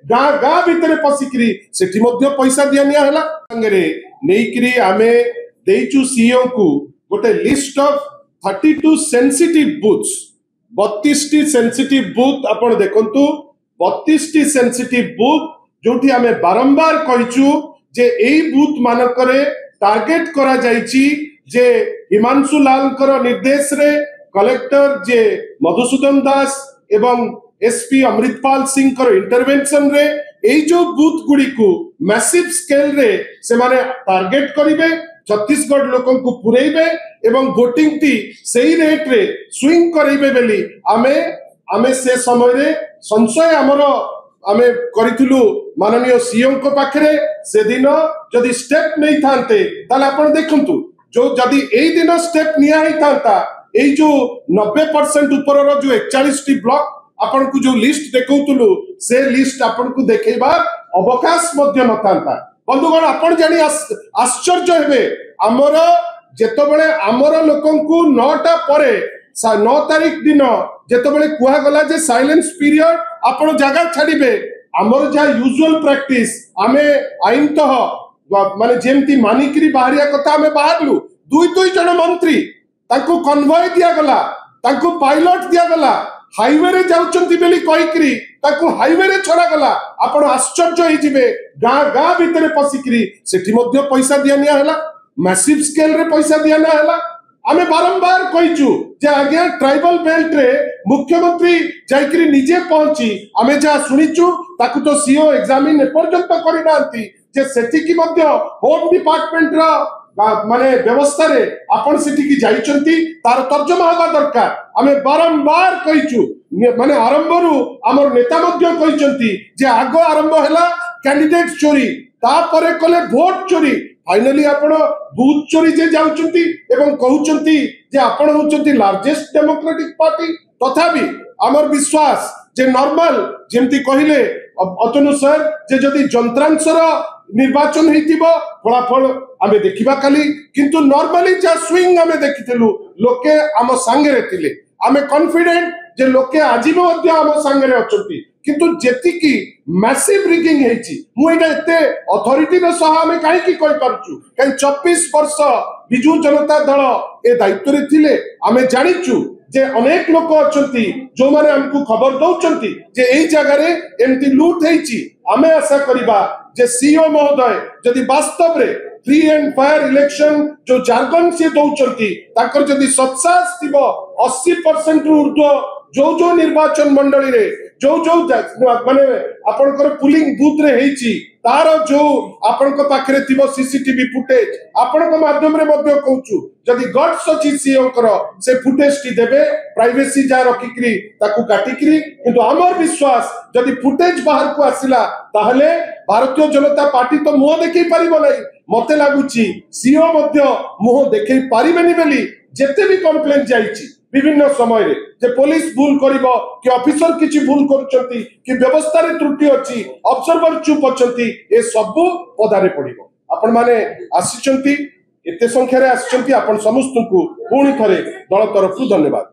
गाँ गाँ भितर पशिकी सेठी पैसा दिया निया हला संगे नेइकरी आमे देइचु सीओ को गोटे list of 32 sensitive booths 32 sensitive booth आपण देखंतु 32 सेंसिटिव बूथ जोठी आमे बारंबार कहिचु जे एई बूथ मानकरे टार्गेट करा जाइची जे हिमांशु लाल कर निर्देश रे कलेक्टर जे मधुसूदन दास एवं एसपी अमृतपाल सिंह कर इंटरवेंशन रे एई जो बूथ गुडी को मैसिव स्केल रे से माने टार्गेट करिवे छत्तीसगढ़ लोकन को पुरेइबे एवं वोटिंग टी सही रेट रे स्विंग करिवे बेली आमे आमे से समय रे संशय हमरो आमे करिथिलु माननीय सीएम को पाखरे से दिन जदि स्टेप नहीं थांते ताले आपण देखंतु जो जदि एई दिन स्टेप निया ही थांता एई जो 90% ऊपर रो जो 41 टी ब्लॉक आपण को जो लिस्ट देखौतुलु से लिस्ट आपण को देखेबा अवकाश मध्य न थांता बंधुगण आपण जानी आश्चर्य हेबे हमर जेतबेले हमर लोकन को 9टा परे 9 तारीख दिन जेतबेले कुहा गला जे साइलेंस पीरियड आपण जगह छाड़िबे हमर जा यूजुअल प्रैक्टिस आमे आईन तो माने जेमती मानिकरी बाहरिया कथा आमे बाहरलु दुई जन मंत्री ताको कन्वॉय दिया गला ताको पायलट दिया गला हाईवे रे जाउचंती बेली कहिकरी ताको हाईवे रे छड़ा गला आपण आश्चर्य ही जिवे गाँ गाँ भितर पशिकी सेठी पैसा दिया निया हला मैसिव स्केल रे पैसा दिया ना हला आमे बारंबार कहिचु जे आगे ट्राइबल बेल्ट रे मुख्यमंत्री जाइकरी निजे पहुंची आमे जा सुनिचु ताकु तो सीओ एग्जामिन एपर्यंत करि नांती जे सेठी की मध्य होम डिपार्टमेंट रा माने व्यवस्था रे आपण सेठी की जाइचंती तार तर्जमा होगा दरकार आमे बारंबार कहिचु माने आरंभ रु हमर नेता मध्य कहिचंती जे आगो आरंभ हला कैंडिडेट चोरी तापरे कले वोट चोरी फाइनली आपण बूथ चोरी जे जाउचंती एवं कहउचंती जे आपण होचंती लार्जेस्ट डेमोक्रेटिक पार्टी तथापि हमर विश्वास जे नॉर्मल जेमती कहिले अतनु सर जे जदि जंत्रांशर निर्वाचन हेतिबो फलाफल आमे देखिबा खाली किंतु नॉर्मली जा स्विंग आमे देखिथिलु लोके आम संगे रे थिले आमे कॉन्फिडेंट जे लोके आजीब मध्य आम संगे रे अछंती किंतु जेति की मैसिव रिगिंग हेची मु एटा एते अथॉरिटी रे सह आमे काहे की कहि परचु काई 24 वर्ष बिजू जनता दल ए दायित्व रे थिले आमे जानिचु जे अनेक लोक अछंती जो माने हमकु खबर दउचंती जे एई जगह रे एमती लूट हेची आमे आशा करिबा जे सीओ महोदय जदि वास्तव रे फ्री एंड फायर इलेक्शन जो जार्गन से दउचंती ताकर जदि सत्सास थिबो 80% रु ऊर्ध्व जो निर्वाचन मंडली रे जो माने आपनकर पुलिंग बूथ रे हेची तार जो आपनक पाखरे थिबो सीसीटीवी फुटेज आपनक माध्यम रे मध्ये कहूचु जदि गट्स अछि सीओ कर से फुटेज टी देबे प्राइवेसी जा रखिकरी ताकू काटिकरी किंतु हमर विश्वास जदि फुटेज बाहर को आसिला ताहले भारतीय जनता पार्टी तो मुह देखै परिबो नै मते लागुची सीओ मध्ये मुह देखै परिबेनी बेली जेते भी कंप्लेंट जाईची विभिन्न समय रे जे पुलिस भूल करिवो कि ऑफिसर किछि भूल करचंती कि व्यवस्था रे त्रुटि अछि ऑब्जर्वर चुप अछंती ए सब पदारे पड़िबो आपण माने आसीचंती एते संख्या रे आसीचंती आपण समस्त को पुणी थरे दल तरफ धन्यवाद।